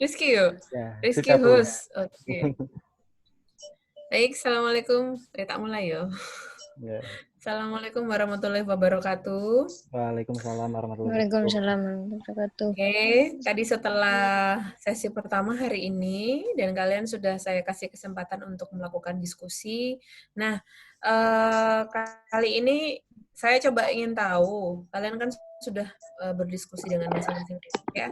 Rizky yuk. Ya, Rizky susah Bu. host. Oke. Baik, Assalamualaikum. Tak mulai ya. Ya. Assalamualaikum warahmatullahi wabarakatuh. Waalaikumsalam warahmatullahi wabarakatuh. Waalaikumsalam warahmatullahi wabarakatuh. Oke, tadi setelah sesi pertama hari ini, dan kalian sudah saya kasih kesempatan untuk melakukan diskusi. Nah, kali ini saya coba ingin tahu, kalian kan sudah berdiskusi dengan masing-masing kelompok ya.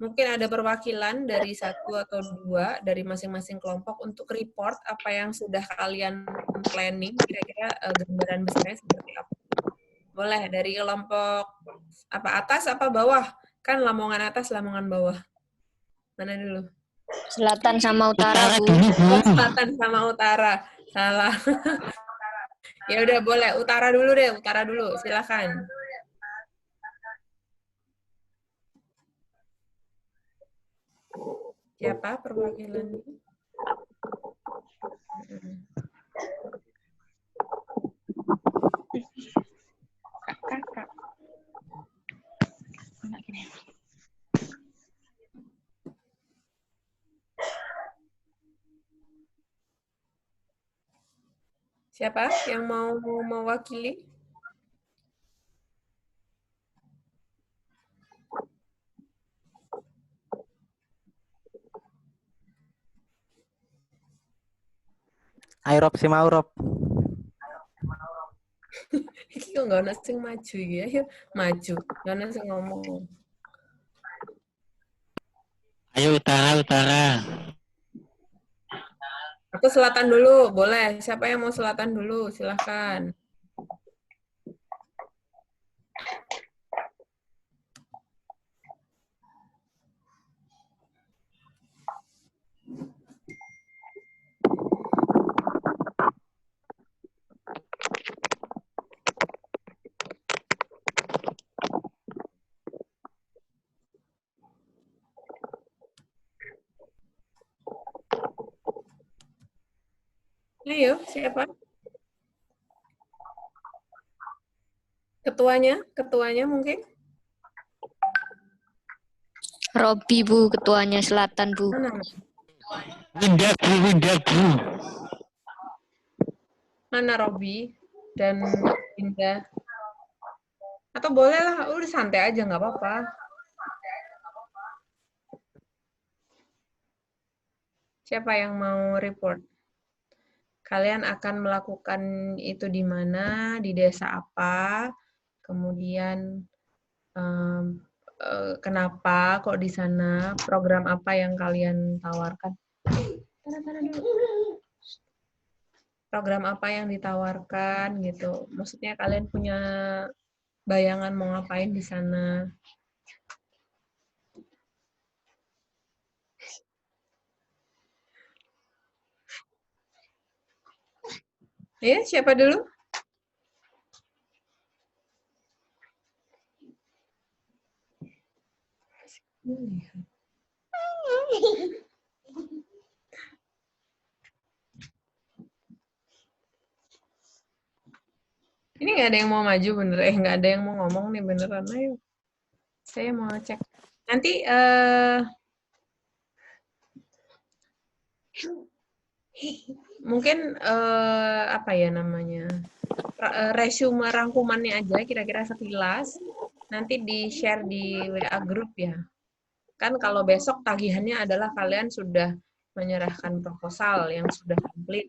Mungkin ada perwakilan dari satu atau dua dari masing-masing kelompok untuk report apa yang sudah kalian planning, kira-kira gambaran besarnya seperti apa. Boleh dari kelompok apa atas apa bawah? Kan Lamongan atas, Lamongan bawah. Mana dulu? Selatan sama utara, Bu. Oh, selatan sama utara. Salah. Ya udah boleh, utara dulu deh, utara dulu. Silakan. Siapa perwakilannya? Kakak. Siapa yang mau mewakili? Aerob si Maurop. Iki kok nggak ada sing maju ya? Ayo maju. Nggak ada sing ngomong. Ayo utara. Aku selatan dulu, boleh. Siapa yang mau selatan dulu? Silahkan. Ayo, siapa? Ketuanya mungkin? Robi, Bu, ketuanya Selatan, Bu. Mana? Winda bu. Mana Robi dan Indah? Atau boleh lah, udah santai aja, nggak apa-apa. Siapa yang mau report? Kalian akan melakukan itu di mana, di desa apa, kemudian kenapa kok di sana, program apa yang kalian tawarkan. Program apa yang ditawarkan gitu. Maksudnya kalian punya bayangan mau ngapain di sana. Ya, siapa dulu? Ini nggak ada yang mau maju bener, nggak ada yang mau ngomong nih beneran. Ayo, saya mau cek. Nanti mungkin apa ya namanya, resume rangkumannya aja kira-kira sekilas. Nanti di-share di WA group ya. Kan kalau besok tagihannya adalah kalian sudah menyerahkan proposal yang sudah komplit.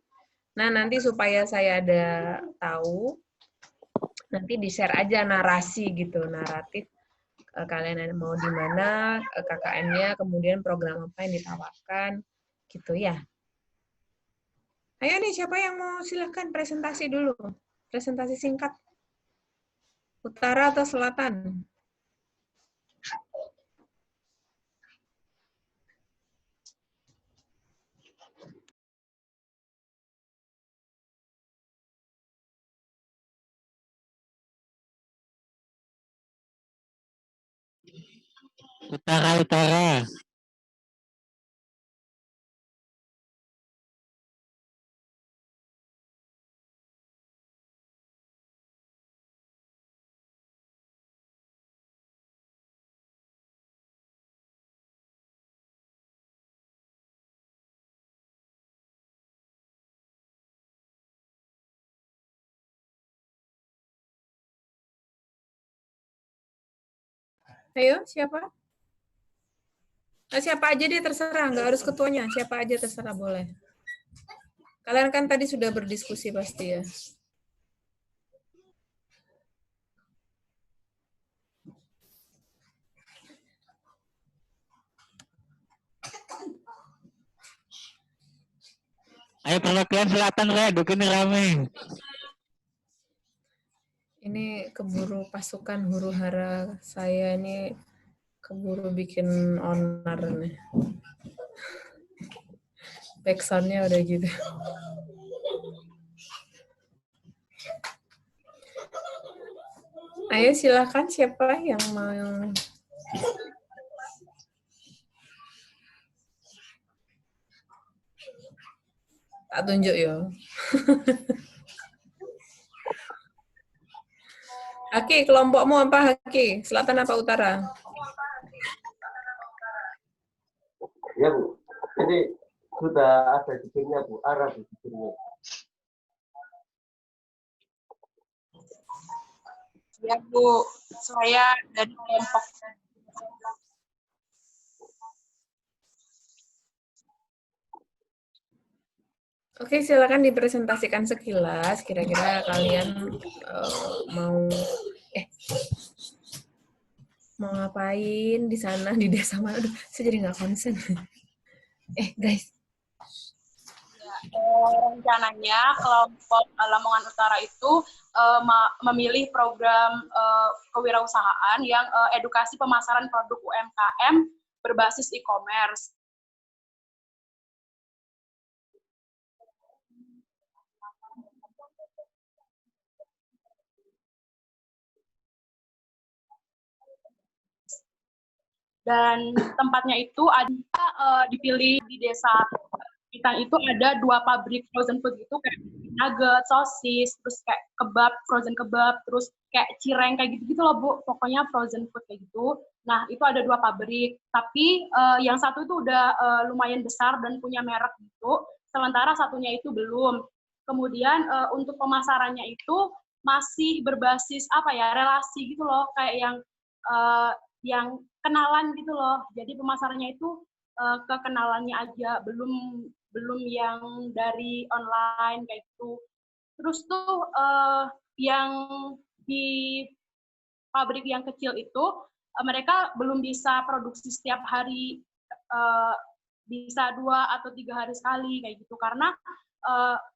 Nah, nanti supaya saya ada tahu, nanti di-share aja narasi gitu, naratif kalian mau di mana, KKN-nya, kemudian program apa yang ditawarkan, gitu ya. Ayo nih, siapa yang mau silahkan presentasi dulu. Presentasi singkat. Utara atau selatan? Utara. Ayo, siapa? Nah, siapa aja deh terserah, nggak harus ketuanya. Siapa aja terserah boleh. Kalian kan tadi sudah berdiskusi pasti ya. Ayo perwakilan selatan saya, duk ini rame. Ini keburu pasukan huru hara saya ini keburu bikin onar nih. Backsound-nya udah gitu. Ayo silakan siapa yang mau. Tak tunjuk ya. Haki, kelompokmu apa Haki? Selatan apa utara? Ya Bu, jadi sudah ada judulnya Bu, arah di judulnya. Ya Bu, saya dari kelompok. Oke, silakan dipresentasikan sekilas. Kira-kira kalian mau ngapain di sana di desa mana? Aduh, saya jadi nggak konsen. Guys. Rencananya kelompok Lamongan Utara itu memilih program kewirausahaan yang edukasi pemasaran produk UMKM berbasis e-commerce. Dan tempatnya itu ada dipilih di desa Pitang itu ada 2 pabrik frozen food gitu kayak nugget, sosis, terus kayak kebab, frozen kebab, terus kayak cireng kayak gitu-gitu loh Bu, pokoknya frozen food kayak gitu. Nah itu ada 2 pabrik, tapi yang satu itu udah lumayan besar dan punya merek gitu, sementara satunya itu belum. Kemudian untuk pemasarannya itu masih berbasis apa ya, relasi gitu loh, kayak yang kenalan gitu loh. Jadi pemasarannya itu kekenalannya aja, belum yang dari online kayak gitu. Terus tuh yang di pabrik yang kecil itu mereka belum bisa produksi setiap hari, bisa 2 atau 3 hari sekali kayak gitu karena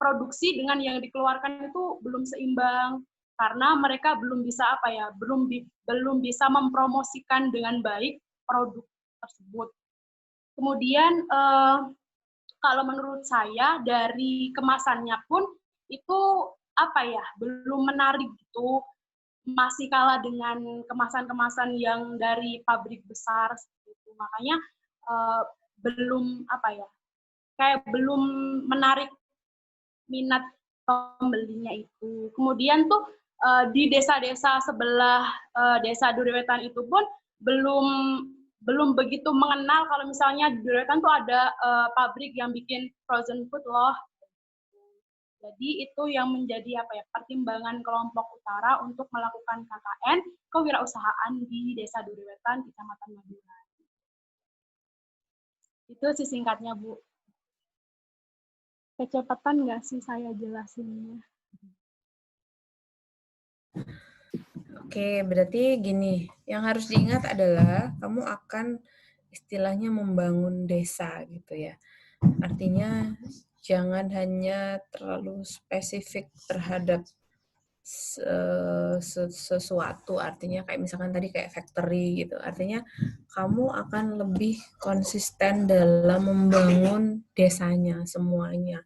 produksi dengan yang dikeluarkan itu belum seimbang karena mereka belum bisa apa ya, belum bisa mempromosikan dengan baik produk tersebut. Kemudian kalau menurut saya dari kemasannya pun itu apa ya, belum menarik gitu, masih kalah dengan kemasan-kemasan yang dari pabrik besar gitu. Makanya belum apa ya, kayak belum menarik minat pembelinya itu. Kemudian tuh di desa-desa sebelah desa Duriwetan itu pun belum begitu mengenal kalau misalnya di Duriwetan tuh ada pabrik yang bikin frozen food loh. Jadi itu yang menjadi apa ya, pertimbangan kelompok utara untuk melakukan KKN kewirausahaan di Desa Duriwetan, Kecamatan Madura. Itu sih singkatnya, Bu. Kecepatan nggak sih saya jelasinnya? Oke, berarti gini, yang harus diingat adalah kamu akan istilahnya membangun desa gitu ya. Artinya jangan hanya terlalu spesifik terhadap sesuatu, artinya kayak misalkan tadi kayak factory gitu. Artinya kamu akan lebih konsisten dalam membangun desanya semuanya.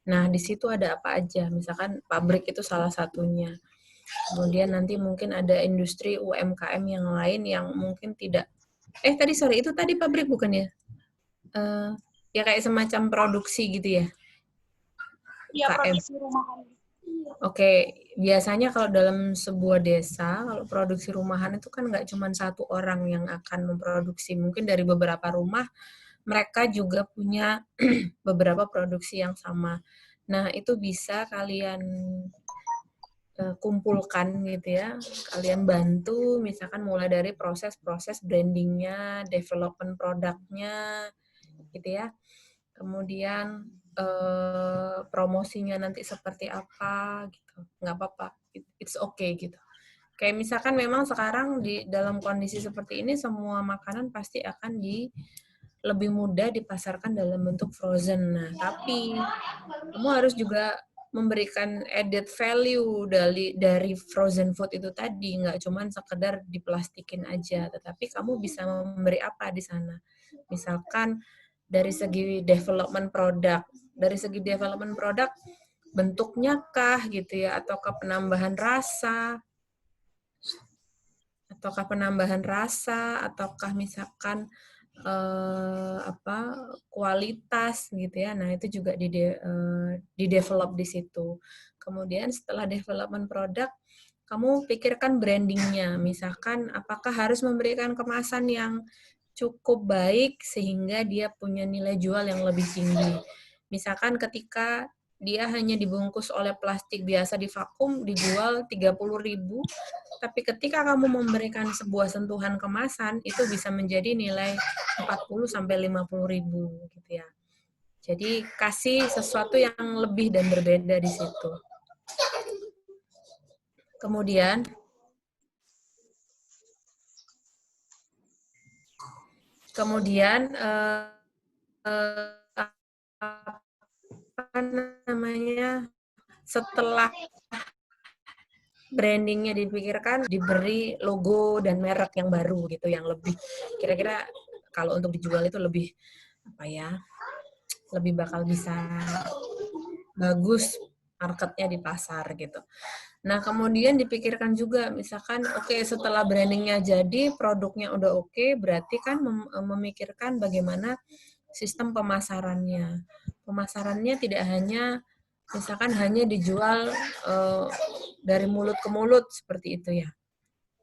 Nah, di situ ada apa aja? Misalkan pabrik itu salah satunya. Kemudian nanti mungkin ada industri UMKM yang lain yang mungkin tidak. Itu tadi pabrik bukan ya? Ya kayak semacam produksi gitu ya? Iya, produksi rumahan. Oke, biasanya kalau dalam sebuah desa, kalau produksi rumahan itu kan nggak cuma satu orang yang akan memproduksi. Mungkin dari beberapa rumah, mereka juga punya beberapa produksi yang sama. Nah, itu bisa kalian kumpulkan gitu ya. Kalian bantu misalkan mulai dari proses-proses brandingnya, development produknya gitu ya. Kemudian promosinya nanti seperti apa gitu. Nggak apa-apa, it's okay gitu. Kayak misalkan memang sekarang di dalam kondisi seperti ini semua makanan pasti akan lebih mudah dipasarkan dalam bentuk frozen. Nah, tapi kamu harus juga memberikan added value dari frozen food itu tadi, nggak cuma sekedar diplastikin aja, tetapi kamu bisa memberi apa di sana. Misalkan dari segi development produk, bentuknya kah gitu ya, ataukah penambahan rasa, ataukah misalkan kualitas gitu ya. Nah, itu juga di develop di situ. Kemudian setelah development produk, kamu pikirkan brandingnya. Misalkan apakah harus memberikan kemasan yang cukup baik sehingga dia punya nilai jual yang lebih tinggi. Misalkan ketika dia hanya dibungkus oleh plastik biasa di vakum dijual 30.000, tapi ketika kamu memberikan sebuah sentuhan kemasan itu bisa menjadi nilai 40 sampai 50.000 gitu ya. Jadi kasih sesuatu yang lebih dan berbeda di situ. Kemudian apa namanya, setelah brandingnya dipikirkan, diberi logo dan merek yang baru gitu, yang lebih kira-kira kalau untuk dijual itu lebih lebih bakal bisa bagus marketnya di pasar gitu. Nah, kemudian dipikirkan juga, misalkan, setelah brandingnya jadi, produknya udah berarti kan memikirkan bagaimana sistem pemasarannya. Pemasarannya tidak hanya, misalkan hanya dijual dari mulut ke mulut, seperti itu ya.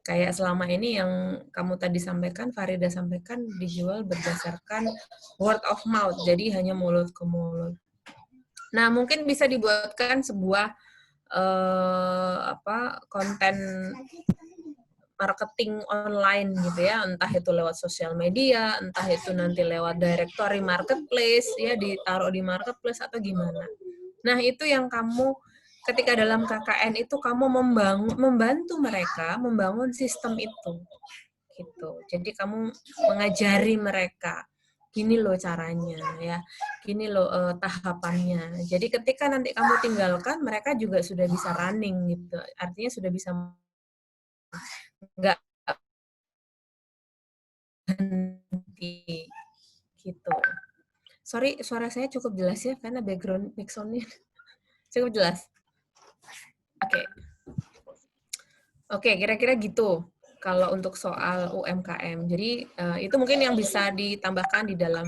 Kayak selama ini yang kamu tadi sampaikan, Farida sampaikan, dijual berdasarkan word of mouth, jadi hanya mulut ke mulut. Nah, mungkin bisa dibuatkan sebuah konten marketing online gitu ya, entah itu lewat sosial media, entah itu nanti lewat directory marketplace ya, ditaruh di marketplace atau gimana. Nah, itu yang kamu ketika dalam KKN itu kamu membantu mereka membangun sistem itu gitu. Jadi kamu mengajari mereka, gini loh caranya ya, gini loh tahapannya. Jadi ketika nanti kamu tinggalkan, mereka juga sudah bisa running gitu. Artinya sudah bisa nggak berhenti gitu. Sorry, suara saya cukup jelas ya karena background sound-nya cukup jelas. Oke, kira-kira gitu. Kalau untuk soal UMKM, jadi itu mungkin yang bisa ditambahkan di dalam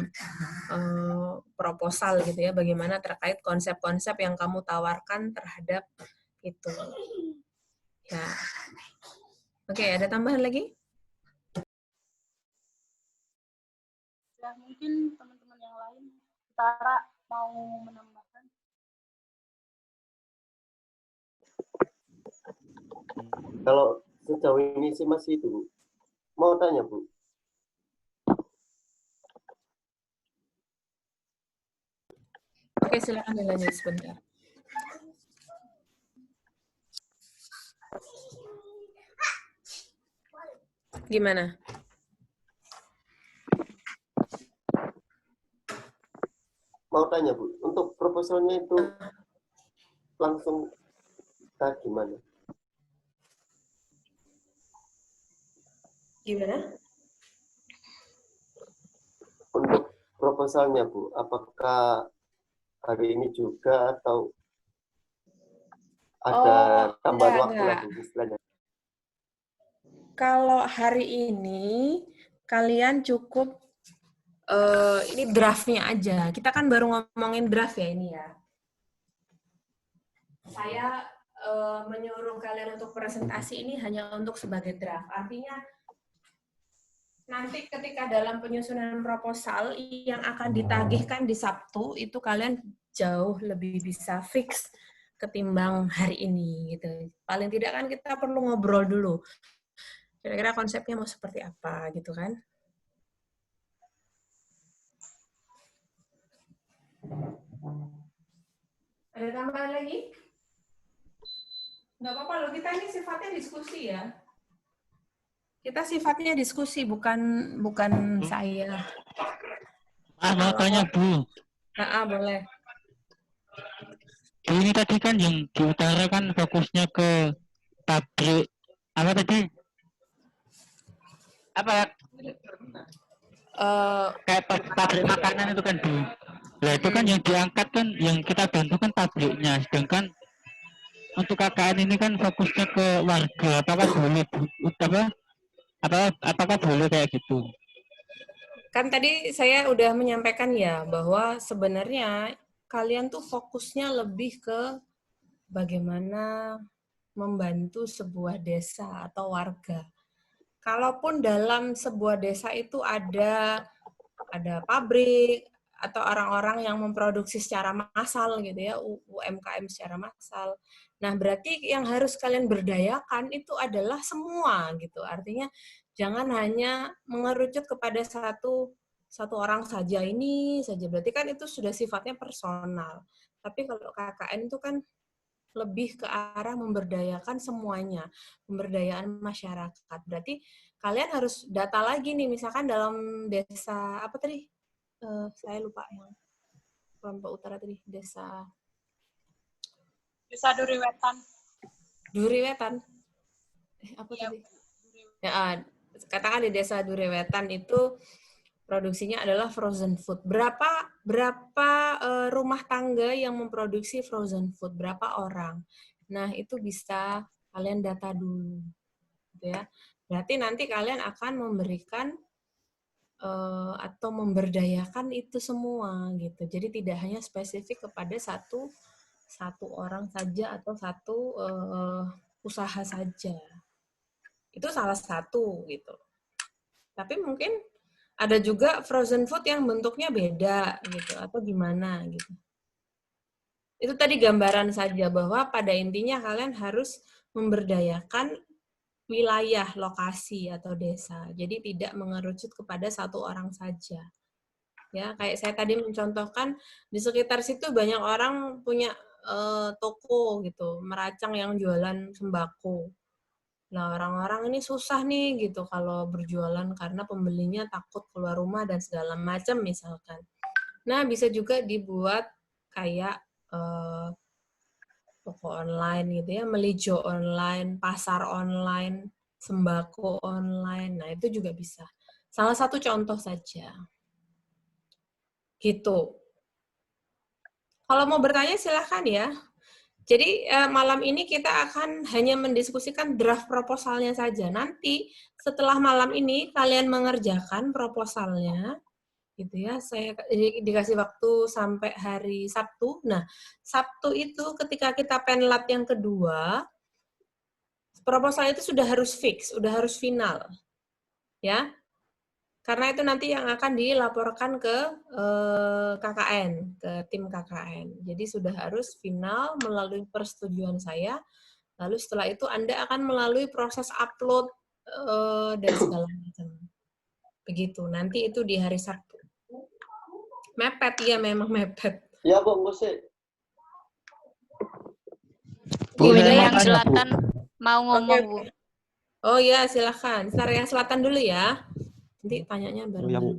proposal gitu ya, bagaimana terkait konsep-konsep yang kamu tawarkan terhadap itu. Ya, oke, ada tambahan lagi? Ya, mungkin teman-teman yang lain, Tara mau menambahkan. Kalau sejauh ini sih masih itu. Mau tanya, Bu. Oke, silakan dilanjut sebentar. Gimana? Mau tanya, Bu. Untuk proposalnya itu langsung gimana? Gimana? Untuk proposalnya, Bu, apakah hari ini juga atau ada tambahan waktu lagi istilahnya? Kalau hari ini kalian cukup ini draftnya aja. Kita kan baru ngomongin draft ya ini ya. Saya menyuruh kalian untuk presentasi ini hanya untuk sebagai draft. Artinya nanti ketika dalam penyusunan proposal yang akan ditagihkan di Sabtu, itu kalian jauh lebih bisa fix ketimbang hari ini gitu. Paling tidak kan kita perlu ngobrol dulu. Kira-kira konsepnya mau seperti apa gitu kan? Ada tambahan lagi? Nggak apa-apa loh, kita ini sifatnya diskusi ya. Kita sifatnya diskusi, bukan saya. Mau tanya Bu. Boleh. Bu, ini tadi kan yang di utara kan fokusnya ke pabrik apa tadi? Apa kayak pabrik makanan itu kan Bu. Nah itu kan yang diangkat kan, yang kita bantu kan pabriknya, sedangkan untuk KKN ini kan fokusnya ke warga. Apakah boleh apakah boleh kayak gitu? Kan tadi saya udah menyampaikan ya bahwa sebenarnya kalian tuh fokusnya lebih ke bagaimana membantu sebuah desa atau warga. Kalaupun dalam sebuah desa itu ada pabrik atau orang-orang yang memproduksi secara massal gitu ya, UMKM secara massal. Nah, berarti yang harus kalian berdayakan itu adalah semua gitu. Artinya jangan hanya mengerucut kepada satu orang saja ini saja. Berarti kan itu sudah sifatnya personal. Tapi kalau KKN itu kan lebih ke arah memberdayakan semuanya, pemberdayaan masyarakat. Berarti kalian harus data lagi nih, misalkan dalam desa apa tadi? Saya lupa yang kelompok utara tadi, desa Duriwetan. Duriwetan. Apa tadi? Ya, katakan di desa Duriwetan itu produksinya adalah frozen food. Berapa rumah tangga yang memproduksi frozen food? Berapa orang? Nah, itu bisa kalian data dulu. Gitu ya. Berarti nanti kalian akan memberikan atau memberdayakan itu semua gitu. Jadi tidak hanya spesifik kepada satu orang saja atau satu usaha saja. Itu salah satu gitu. Tapi mungkin ada juga frozen food yang bentuknya beda gitu atau gimana gitu. Itu tadi gambaran saja bahwa pada intinya kalian harus memberdayakan wilayah, lokasi atau desa. Jadi tidak mengerucut kepada satu orang saja. Ya, kayak saya tadi mencontohkan di sekitar situ banyak orang punya toko gitu, meracang yang jualan sembako. Nah, orang-orang ini susah nih gitu kalau berjualan karena pembelinya takut keluar rumah dan segala macam misalkan. Nah, bisa juga dibuat kayak toko online gitu ya, melijo online, pasar online, sembako online. Nah, itu juga bisa. Salah satu contoh saja. Gitu. Kalau mau bertanya silahkan ya. Jadi malam ini kita akan hanya mendiskusikan draft proposalnya saja. Nanti setelah malam ini kalian mengerjakan proposalnya, gitu ya. Saya dikasih waktu sampai hari Sabtu. Nah, Sabtu itu ketika kita penlat yang kedua, proposal itu sudah harus fix, sudah harus final, ya. Karena itu nanti yang akan dilaporkan ke KKN, ke tim KKN. Jadi sudah harus final melalui persetujuan saya. Lalu setelah itu Anda akan melalui proses upload dan segala macam. Begitu. Nanti itu di hari Sabtu. Mepet, ya memang mepet. Ya, Bu, musik. Bu, Saya ini mau yang tanya, Bu. selatan mau ngomong, Bu. Oh ya, silakan. Ntar yang selatan dulu ya. Nanti tanyanya bareng-bareng.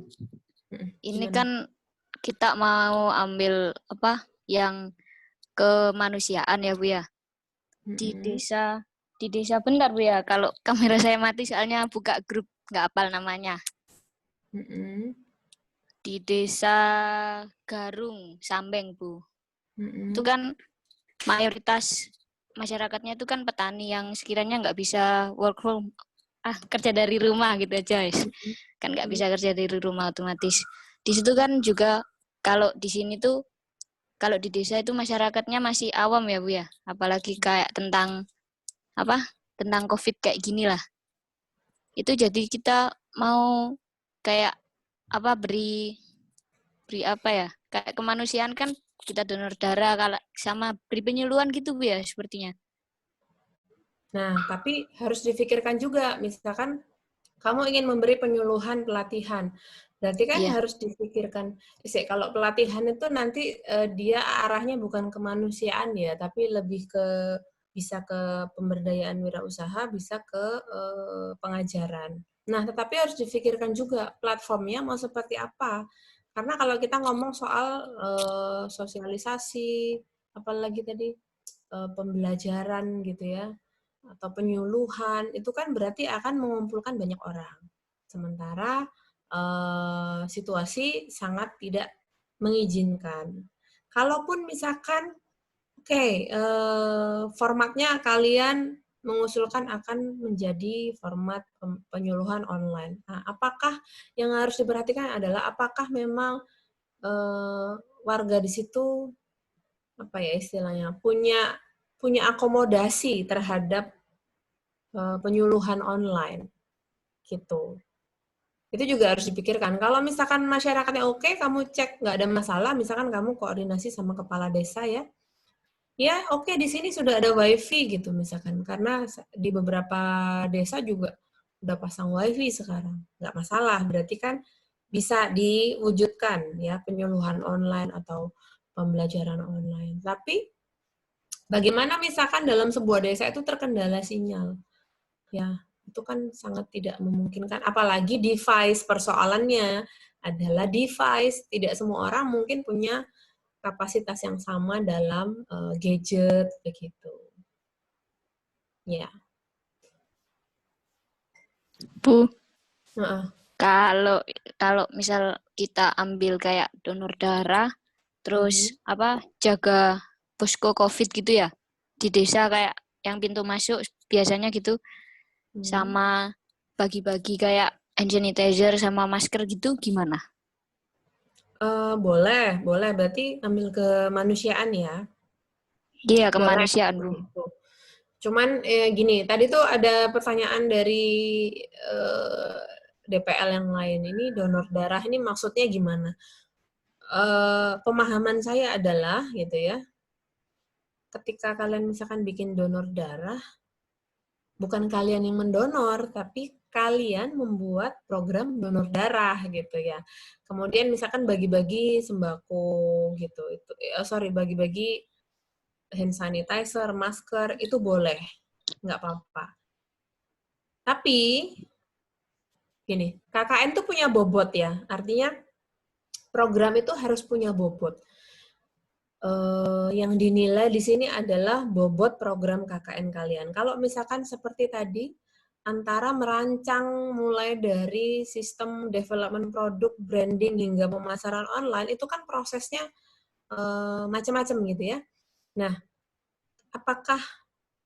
Ini Gimana? kan kita mau ambil apa yang kemanusiaan ya, Bu ya. Di desa bentar, Bu ya. Kalau kamera saya mati soalnya buka grup nggak hafal namanya. Di desa Garung, Sambeng, Bu. Itu kan mayoritas masyarakatnya itu kan petani yang sekiranya nggak bisa work from kerja dari rumah gitu aja, guys. Kan nggak bisa kerja dari rumah otomatis. Di situ kan juga kalau di sini tuh kalau di desa itu masyarakatnya masih awam ya, Bu ya. Apalagi kayak tentang tentang COVID kayak gini lah. Itu jadi kita mau kayak beri apa ya? Kayak kemanusiaan kan kita donor darah kalau sama beri penyuluhan gitu Bu ya sepertinya. Nah, tapi harus difikirkan juga, misalkan kamu ingin memberi penyuluhan pelatihan, berarti kan Iya. harus difikirkan, kalau pelatihan itu nanti dia arahnya bukan ke kemanusiaan ya, tapi lebih ke bisa ke pemberdayaan wirausaha, bisa ke pengajaran. Nah, tetapi harus difikirkan juga platformnya mau seperti apa. Karena kalau kita ngomong soal sosialisasi, apalagi tadi pembelajaran gitu ya, atau penyuluhan, itu kan berarti akan mengumpulkan banyak orang. Sementara situasi sangat tidak mengizinkan. Kalaupun misalkan, formatnya kalian mengusulkan akan menjadi format penyuluhan online. Nah, apakah yang harus diperhatikan adalah apakah memang warga di situ apa ya istilahnya punya akomodasi terhadap penyuluhan online gitu. Itu juga harus dipikirkan. Kalau misalkan masyarakatnya oke, kamu cek nggak ada masalah, misalkan kamu koordinasi sama kepala desa ya, ya oke, di sini sudah ada wifi gitu misalkan, karena di beberapa desa juga udah pasang wifi sekarang, nggak masalah, berarti kan bisa diwujudkan ya penyuluhan online atau pembelajaran online. Tapi bagaimana misalkan dalam sebuah desa itu terkendala sinyal, ya itu kan sangat tidak memungkinkan, apalagi device, persoalannya adalah device, tidak semua orang mungkin punya kapasitas yang sama dalam gadget begitu. Ya. Bu, Heeh. kalau misal kita ambil kayak donor darah, terus jaga posko COVID gitu ya di desa kayak yang pintu masuk biasanya gitu, sama bagi-bagi kayak hand sanitizer sama masker gitu gimana? Boleh. Berarti ambil kemanusiaan ya. Iya, Boleh. kemanusiaan Bu. Cuman gini, tadi tuh ada pertanyaan dari DPL yang lain, ini donor darah ini maksudnya gimana? Pemahaman saya adalah gitu ya, ketika kalian misalkan bikin donor darah, bukan kalian yang mendonor, tapi kalian membuat program donor darah gitu ya. Kemudian misalkan bagi-bagi sembako gitu, bagi-bagi hand sanitizer, masker, itu boleh, nggak apa-apa. Tapi gini, KKN tuh punya bobot ya, artinya program itu harus punya bobot. Yang dinilai di sini adalah bobot program KKN kalian. Kalau misalkan seperti tadi, antara merancang mulai dari sistem development produk, branding, hingga pemasaran online, itu kan prosesnya macam-macam gitu ya. Nah, apakah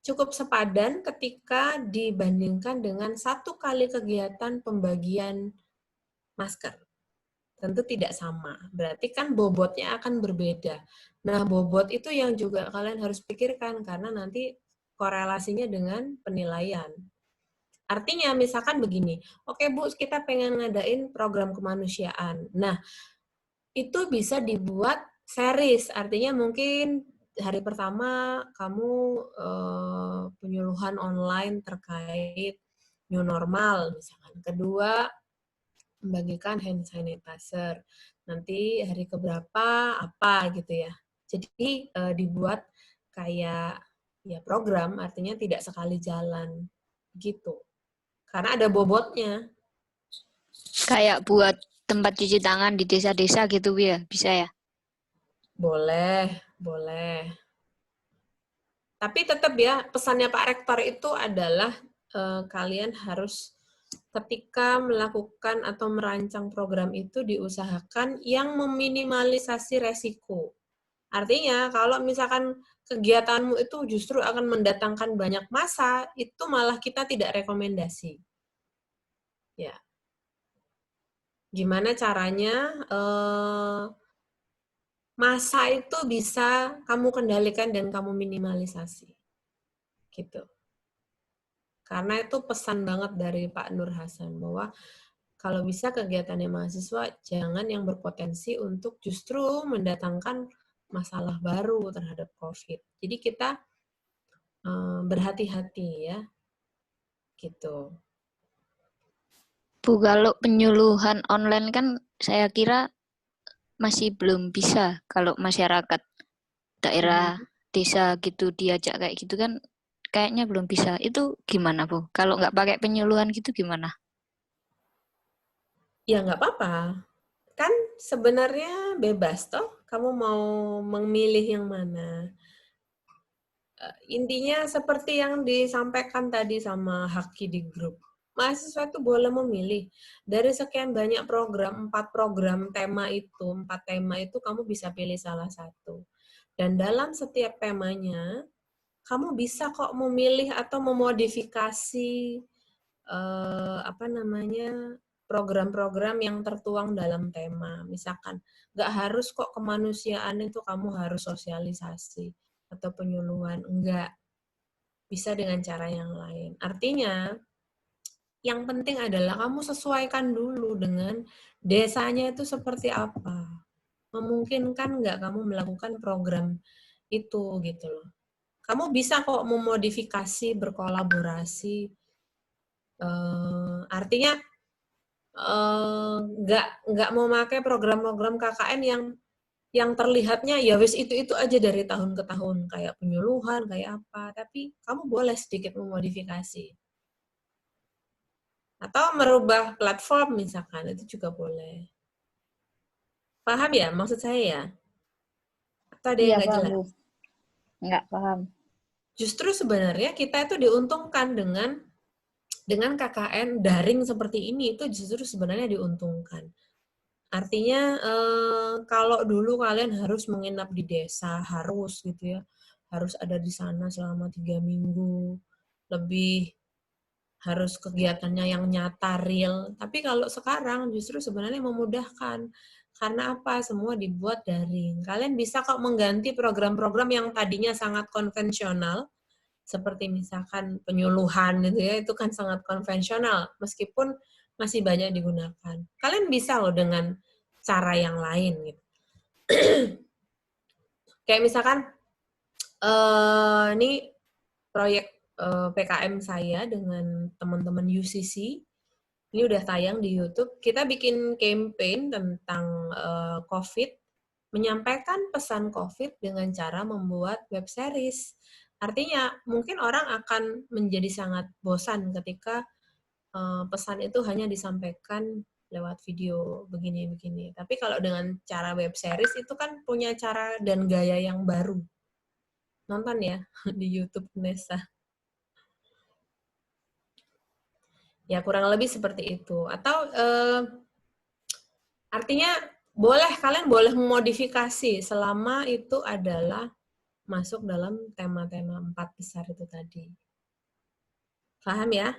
cukup sepadan ketika dibandingkan dengan satu kali kegiatan pembagian masker? Tentu tidak sama. Berarti kan bobotnya akan berbeda. Nah, bobot itu yang juga kalian harus pikirkan karena nanti korelasinya dengan penilaian. Artinya misalkan begini, oke Bu, kita pengen ngadain program kemanusiaan. Nah, itu bisa dibuat series, artinya mungkin hari pertama kamu penyuluhan online terkait new normal misalkan. Kedua, membagikan hand sanitizer. Nanti hari keberapa apa gitu ya. Jadi dibuat kayak ya program, artinya tidak sekali jalan gitu. Karena ada bobotnya. Kayak buat tempat cuci tangan di desa-desa gitu ya, bisa ya? Boleh. Tapi tetap ya, pesannya Pak Rektor itu adalah kalian harus ketika melakukan atau merancang program itu diusahakan yang meminimalisasi resiko. Artinya kalau misalkan kegiatanmu itu justru akan mendatangkan banyak massa, itu malah kita tidak rekomendasi. Ya. Gimana caranya massa itu bisa kamu kendalikan dan kamu minimalisasi. Gitu. Karena itu pesan banget dari Pak Nur Hasan bahwa kalau bisa kegiatannya mahasiswa jangan yang berpotensi untuk justru mendatangkan masalah baru terhadap COVID. Jadi kita berhati-hati ya, gitu. Bu, kalau penyuluhan online kan saya kira masih belum bisa kalau masyarakat daerah desa gitu diajak kayak gitu kan kayaknya belum bisa. Itu gimana, Bu? Kalau nggak pakai penyuluhan gitu gimana? Ya nggak apa-apa. Kan sebenarnya bebas toh, kamu mau memilih yang mana. Intinya seperti yang disampaikan tadi sama Haki di grup. Mahasiswa itu boleh memilih. Dari sekian banyak program, 4 program tema itu, 4 tema itu kamu bisa pilih salah satu. Dan dalam setiap temanya, kamu bisa kok memilih atau memodifikasi program-program yang tertuang dalam tema. Misalkan, nggak harus kok kemanusiaan itu kamu harus sosialisasi atau penyuluhan. Enggak. Bisa dengan cara yang lain. Artinya, yang penting adalah kamu sesuaikan dulu dengan desanya itu seperti apa. Memungkinkan nggak kamu melakukan program itu gitu loh. Kamu bisa kok memodifikasi, berkolaborasi. Artinya nggak mau pakai program-program KKN yang terlihatnya ya wis itu aja dari tahun ke tahun, kayak penyuluhan, kayak apa. Tapi kamu boleh sedikit memodifikasi. Atau merubah platform misalkan, itu juga boleh. Paham ya maksud saya ya? Atau ada yang nggak jelas? Bu. Nggak paham. Justru sebenarnya kita itu diuntungkan dengan KKN daring seperti ini, itu justru sebenarnya diuntungkan. Artinya kalau dulu kalian harus menginap di desa, harus gitu ya, harus ada di sana selama 3 minggu, lebih harus kegiatannya yang nyata, real. Tapi kalau sekarang justru sebenarnya memudahkan. Karena apa? Semua dibuat daring. Kalian bisa kok mengganti program-program yang tadinya sangat konvensional, seperti misalkan penyuluhan gitu ya, itu kan sangat konvensional, meskipun masih banyak digunakan. Kalian bisa loh dengan cara yang lain gitu. Kayak misalkan ini proyek PKM saya dengan teman-teman UCC, ini udah tayang di YouTube. Kita bikin campaign tentang COVID, menyampaikan pesan COVID dengan cara membuat web series. Artinya, mungkin orang akan menjadi sangat bosan ketika pesan itu hanya disampaikan lewat video begini-begini. Tapi kalau dengan cara web series itu kan punya cara dan gaya yang baru. Nonton ya di YouTube Nesa. Ya kurang lebih seperti itu. Atau artinya kalian boleh memodifikasi selama itu adalah masuk dalam tema-tema 4 besar itu tadi. Paham ya?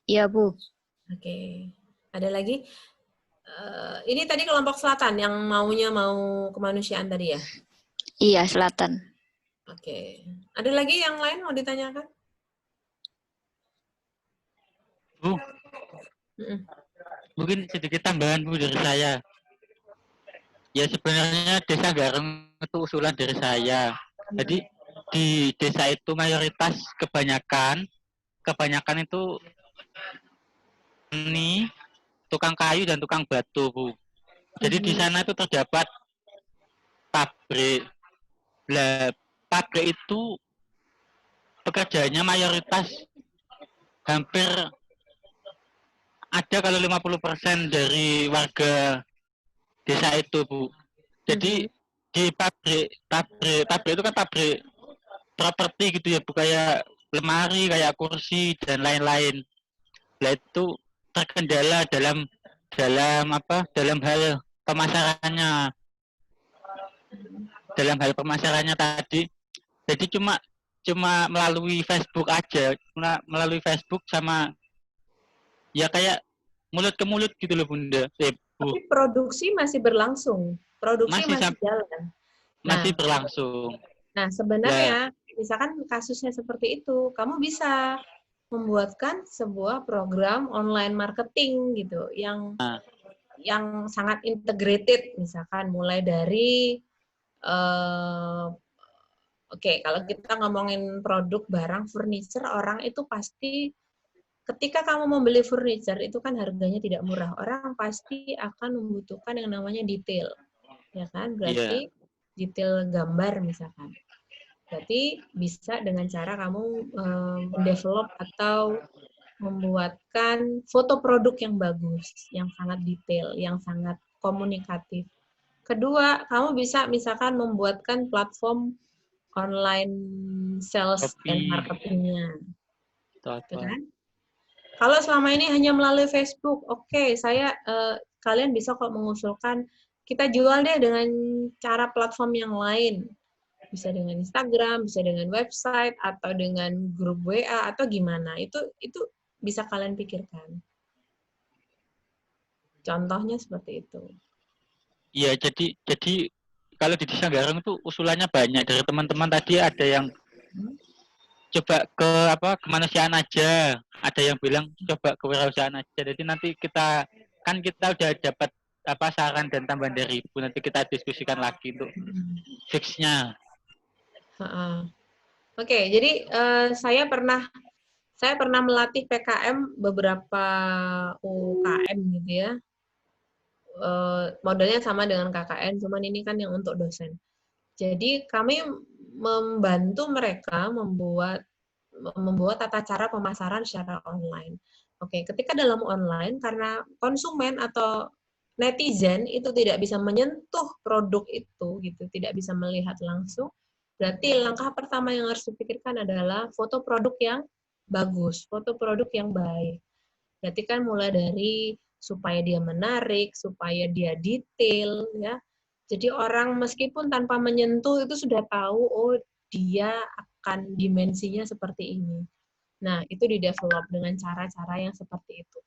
Iya, Bu. Oke. Ada lagi? Ini tadi kelompok selatan yang maunya mau kemanusiaan tadi ya? Iya, selatan. Oke. Ada lagi yang lain mau ditanyakan? Bu, mungkin sedikit tambahan Bu dari saya. Ya sebenarnya Desa Gareng itu usulan dari saya. Jadi di desa itu mayoritas kebanyakan itu ini tukang kayu dan tukang batu, Bu. Jadi di sana itu terdapat pabrik. Lah, pabrik itu pekerjaannya mayoritas hampir ada kalau 50% dari warga desa itu, Bu. Jadi di pabrik itu kan pabrik properti gitu ya, Bu, kayak lemari, kayak kursi dan lain-lain. Nah itu terkendala dalam hal pemasarannya. Dalam hal pemasarannya tadi. Jadi cuma melalui Facebook aja, melalui Facebook sama ya kayak mulut ke mulut gitu loh Bunda. Bu. Tapi produksi masih berlangsung. Produksi masih jalan. Masih berlangsung. Nah, sebenarnya misalkan kasusnya seperti itu, kamu bisa membuatkan sebuah program online marketing gitu yang yang sangat integrated, misalkan mulai dari Oke, kalau kita ngomongin produk barang furniture, orang itu pasti ketika kamu membeli furniture itu kan harganya tidak murah. Orang pasti akan membutuhkan yang namanya detail, ya kan? Iya. Berarti detail gambar misalkan. Berarti bisa dengan cara kamu mendevelop atau membuatkan foto produk yang bagus, yang sangat detail, yang sangat komunikatif. Kedua, kamu bisa misalkan membuatkan platform online sales and Shopee marketingnya, atau ya apa. kan? Kalau selama ini hanya melalui Facebook, oke, kalian bisa kok mengusulkan kita jual deh dengan cara platform yang lain, bisa dengan Instagram, bisa dengan website atau dengan grup WA atau gimana, itu bisa kalian pikirkan. Contohnya seperti itu. Iya, jadi kalau di Desa Garung itu usulannya banyak dari teman-teman. Tadi ada yang coba ke kemanusiaan aja, ada yang bilang coba kewirausahaan aja. Jadi nanti kita udah dapat saran dan tambahan dari Ibu, nanti kita diskusikan lagi untuk fixnya. Oke, jadi saya pernah melatih PKM beberapa UKM gitu ya. Modelnya sama dengan KKN, cuman ini kan yang untuk dosen. Jadi kami membantu mereka membuat tata cara pemasaran secara online. Oke, ketika dalam online, karena konsumen atau netizen itu tidak bisa menyentuh produk itu, gitu, tidak bisa melihat langsung, berarti langkah pertama yang harus dipikirkan adalah foto produk yang bagus, foto produk yang baik. Berarti kan mulai dari supaya dia menarik, supaya dia detail, ya. Jadi orang meskipun tanpa menyentuh itu sudah tahu, oh dia akan dimensinya seperti ini. Nah, itu di-develop dengan cara-cara yang seperti itu.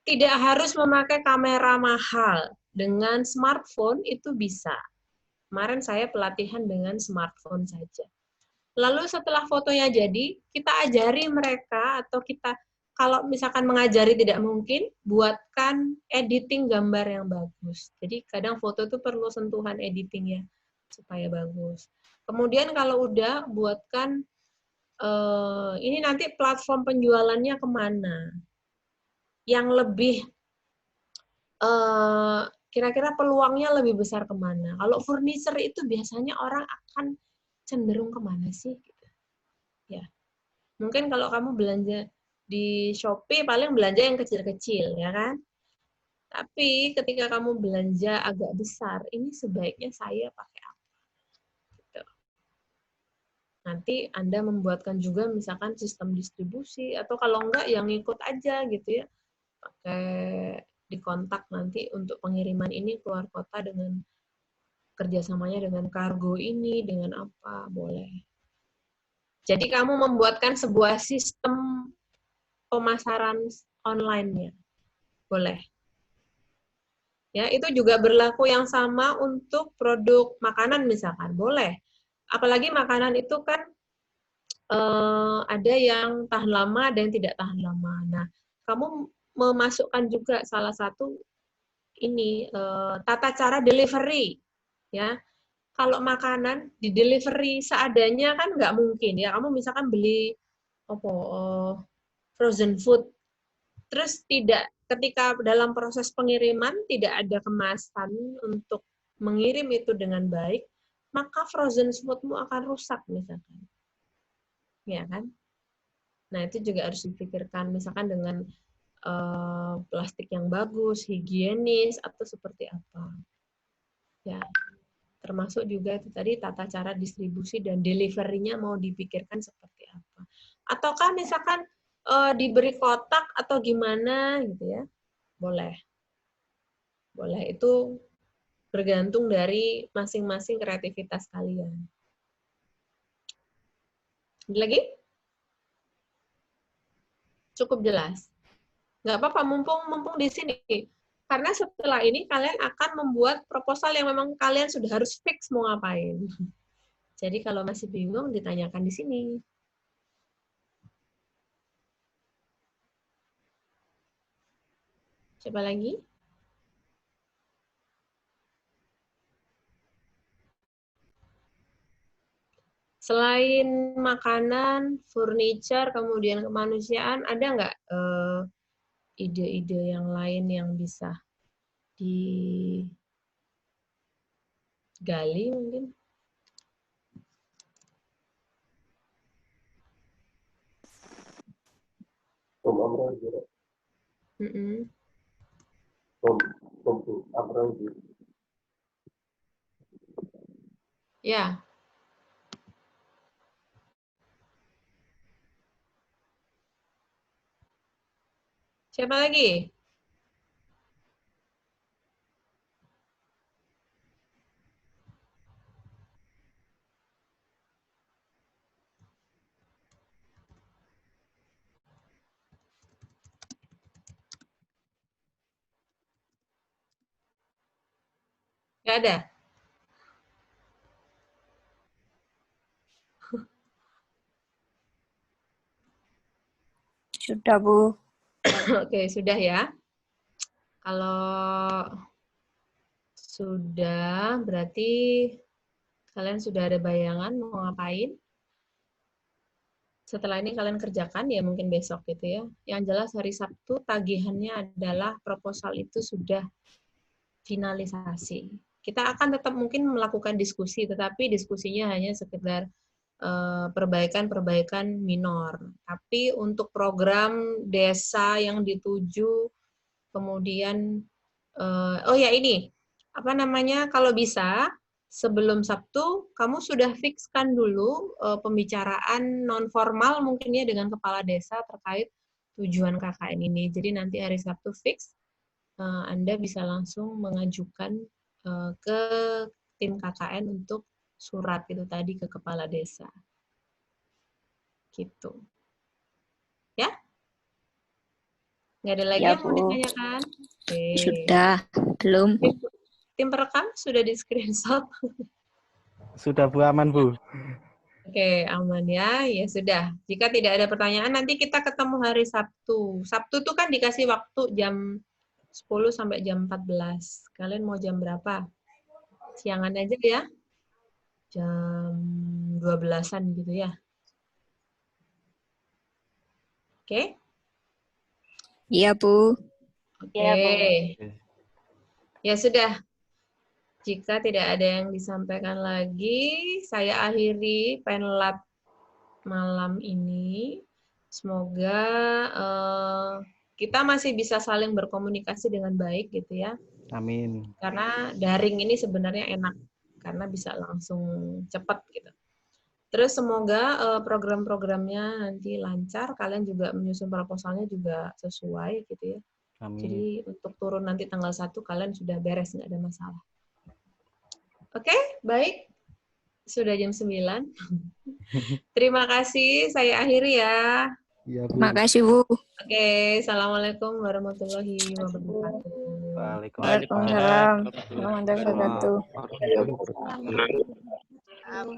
Tidak harus memakai kamera mahal. Dengan smartphone itu bisa. Kemarin saya pelatihan dengan smartphone saja. Lalu setelah fotonya jadi, kita ajari mereka atau kita kalau misalkan mengajari tidak mungkin, buatkan editing gambar yang bagus. Jadi kadang foto itu perlu sentuhan editing ya, supaya bagus. Kemudian kalau udah, buatkan ini nanti platform penjualannya kemana. Yang lebih, kira-kira peluangnya lebih besar kemana. Kalau furniture itu biasanya orang akan cenderung kemana sih? Ya, mungkin kalau kamu belanja di Shopee paling belanja yang kecil-kecil, ya kan? Tapi ketika kamu belanja agak besar, ini sebaiknya saya pakai apa? Gitu. Nanti Anda membuatkan juga misalkan sistem distribusi, atau kalau enggak yang ngikut aja gitu ya. Pakai dikontak nanti untuk pengiriman ini keluar kota dengan kerjasamanya dengan kargo ini, dengan apa, boleh. Jadi kamu membuatkan sebuah sistem pemasaran online-nya. Boleh. Ya, itu juga berlaku yang sama untuk produk makanan misalkan. Boleh. Apalagi makanan itu kan ada yang tahan lama, ada yang tidak tahan lama. Nah, kamu memasukkan juga salah satu ini tata cara delivery. Ya, kalau makanan di delivery seadanya kan nggak mungkin ya. Kamu misalkan beli frozen food, terus ketika dalam proses pengiriman tidak ada kemasan untuk mengirim itu dengan baik, maka frozen foodmu akan rusak misalkan. Ya kan? Nah, itu juga harus dipikirkan misalkan dengan plastik yang bagus, higienis atau seperti apa. Ya. Termasuk juga itu tadi tata cara distribusi dan delivery-nya mau dipikirkan seperti apa. Ataukah misalkan diberi kotak atau gimana gitu ya. Boleh. Boleh, itu bergantung dari masing-masing kreativitas kalian. Ada lagi? Cukup jelas? Nggak apa-apa, mumpung di sini. Karena setelah ini kalian akan membuat proposal yang memang kalian sudah harus fix mau ngapain. Jadi kalau masih bingung, ditanyakan di sini. Coba lagi. Selain makanan, furniture, kemudian kemanusiaan, ada nggak ide-ide yang lain yang bisa digali mungkin? Ya. Siapa lagi? Nggak ada? Sudah, Bu. Oke, sudah ya. Kalau sudah, berarti kalian sudah ada bayangan mau ngapain? Setelah ini kalian kerjakan ya mungkin besok gitu ya. Yang jelas hari Sabtu tagihannya adalah proposal itu sudah finalisasi. Kita akan tetap mungkin melakukan diskusi, tetapi diskusinya hanya sekedar perbaikan-perbaikan minor. Tapi untuk program desa yang dituju, kemudian, oh ya ini, apa namanya, kalau bisa, sebelum Sabtu, kamu sudah fikskan dulu pembicaraan non-formal mungkin ya dengan kepala desa terkait tujuan KKN ini. Jadi nanti hari Sabtu fix, Anda bisa langsung mengajukan ke tim KKN untuk surat itu tadi ke kepala desa. Gitu. Ya? Nggak ada lagi Ya, yang mau Bu. ditanyakan? Oke. Sudah, belum. Tim perekam sudah di screenshot? Sudah Bu, aman Bu. Oke, aman ya. Ya sudah. Jika tidak ada pertanyaan, nanti kita ketemu hari Sabtu. Sabtu tuh kan dikasih waktu jam 10 sampai jam 14. Kalian mau jam berapa? Siangan aja ya. Jam 12-an gitu ya. Oke? Iya, Bu. Oke. Ya sudah. Jika tidak ada yang disampaikan lagi, saya akhiri Penlab malam ini. Semoga kita masih bisa saling berkomunikasi dengan baik gitu ya. Amin. Karena daring ini sebenarnya enak karena bisa langsung cepat gitu. Terus semoga program-programnya nanti lancar, kalian juga menyusun proposalnya juga sesuai gitu ya. Amin. Jadi untuk turun nanti tanggal 1 kalian sudah beres, nggak ada masalah. Oke, baik. Sudah jam 9. Terima kasih, saya akhiri ya. Iya, Bu. Makasih, Bu. Oke, Assalamualaikum warahmatullahi wabarakatuh. Waalaikumsalam warahmatullahi wabarakatuh. Waalaikumsalam.